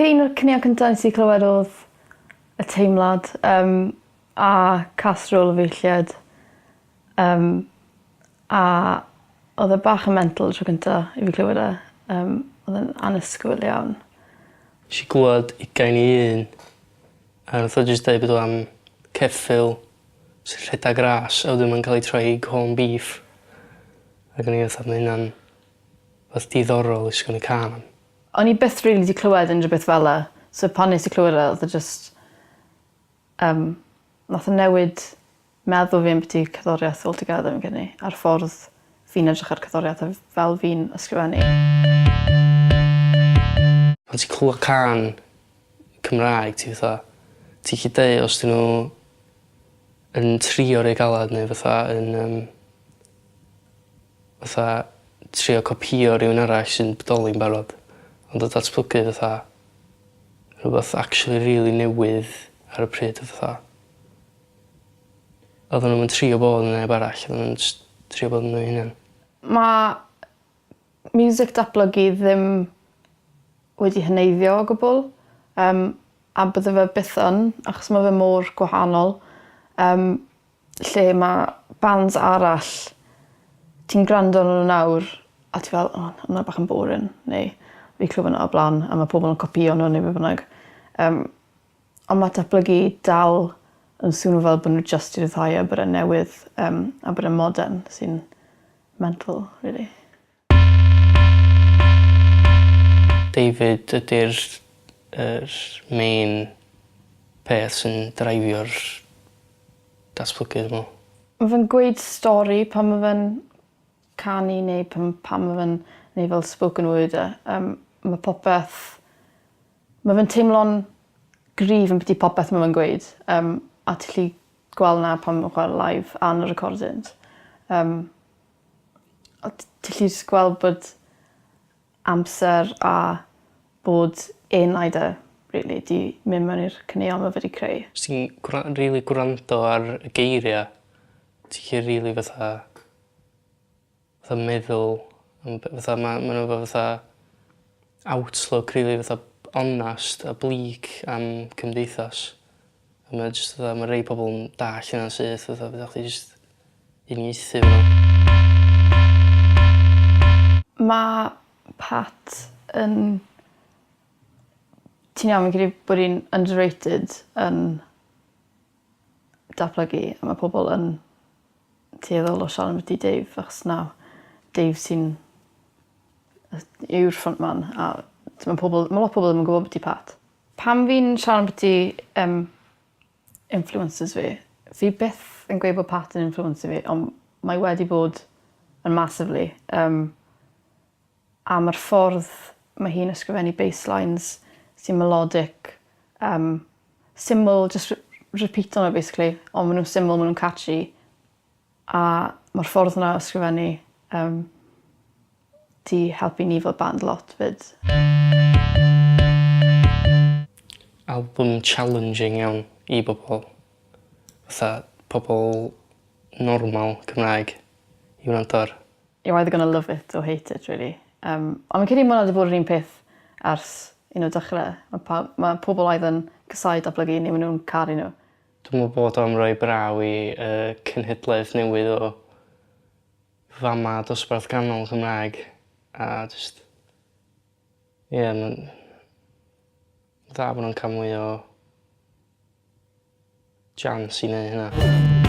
Un o'r cynniau cyntaf nes I clywed oedd y teimlad a casrol y feilliad a oedd e bach yn mental tro cyntaf I fi clywed e. Oedd e'n anysgwyl iawn. Nes I glwad 21 a nath o jyst deud bod o am ceffyl sy'n rhedeg ras a wedyn ma'n cael ei troi I corned beef. Ac o'n I fatha ma' hynna'n fath diddorol I sgwennu cân am. O'n I byth rili 'di clywed unrhyw beth fel e. So pan nes I clywed e, oedd e just nath o newid meddwl fi ambyti cerddoriaeth altogether fi'n credu. A'r ffordd fi'n edrych ar cerddoriaeth fel fi'n ysgrifennu. Pan ti'n clywed cân Cymraeg ti fatha ti'n gallu deud os 'dyn nhw yn trio rei galad neu fatha trio copïo rhywun arall sy'n bodoli'n barod. Ond o datblygu fatha rhywbeth actually rili newydd ar y pryd fatha. Oedden nhw'n trio bod yn neb arall, oedden nhw'n jyst trio bod yn nhw hunan. Ma' music datblygu ddim wedi heneiddio o gwbl. A bydde fe byth yn, achos mae fe mor gwahanol. Lle mae bands arall, ti'n gwrando arnyn nhw nawr, a ti fel, hwnna bach yn boring, neu fi clywed hwnna o blaen, a mae pobl yn copïo nhw neu be bynnag. Ond mae datblygu dal yn swnio fel bod nhw just I ryddhau a bod e'n newydd a bod e'n modern sy'n mental, really. David ydy'r main peth sy'n dreifio'r datblygu dwi'n meddwl. Mae fe'n gweud stori pan mae fe'n canu neu pan mae fe'n neu fel spoken word e. Mae popeth... Mae fe'n teimlo'n gryf yn byti popeth mae fe'n gweud. A ti'n gallu gweld na pan mae'n chwarae live a yn y recordings. A ti'n gallu just gweld bod amser a bod enaid e, really, di mynd mewn i'r caneuon mae fe wedi creu. Os ti'n rili gwrando ar y geiriau, ti'n gallu rili fatha meddwl, fatha ma' nhw fatha outlook rili fatha onast a bleak am cymdeithas. A ma' jyst fatha ma' rei pobl yn dall hynna'n syth fatha bydda chdi jyst uniaethu efo nhw. Ma' Pat yn... Ti'n iawn, fi'n credu bod hi'n underrated yn datblygu a mae pobl yn tueddol o siarad ambyti Dave achos na Dave sy'n yw'r frontman a mae lot o pobl ddim yn gwybod ambyti Pat. Pam fi'n siarad ambyti influencers fi byth yn gweud bod Pat yn influencer fi ond mae wedi bod yn massively. A mae'r ffordd mae hi'n ysgrifennu basslines sy'n melodic, syml, just repeat nhw basically, ond maen nhw'n syml, maen nhw'n catchy. A mae'r ffordd yna o ysgrifennu di helpu ni fel band lot fyd. Album challenging iawn I bobl. Fatha pobl normal Cymraeg I wrando ar. You're either gonna love it or hate it, really. Ond mae'n credu mae hwnna wedi bod yr un peth ers un o dechrau. Mae pobl oedd yn casau datblygu neu maen nhw'n caru nhw. Dwi'n meddwl bod o'n rhoi braw I cenhedlaeth newydd o fama dosbarth ganol Cymraeg. A just... Ie, mae'n dda bod nhw'n cael mwy o chance I neud hynna.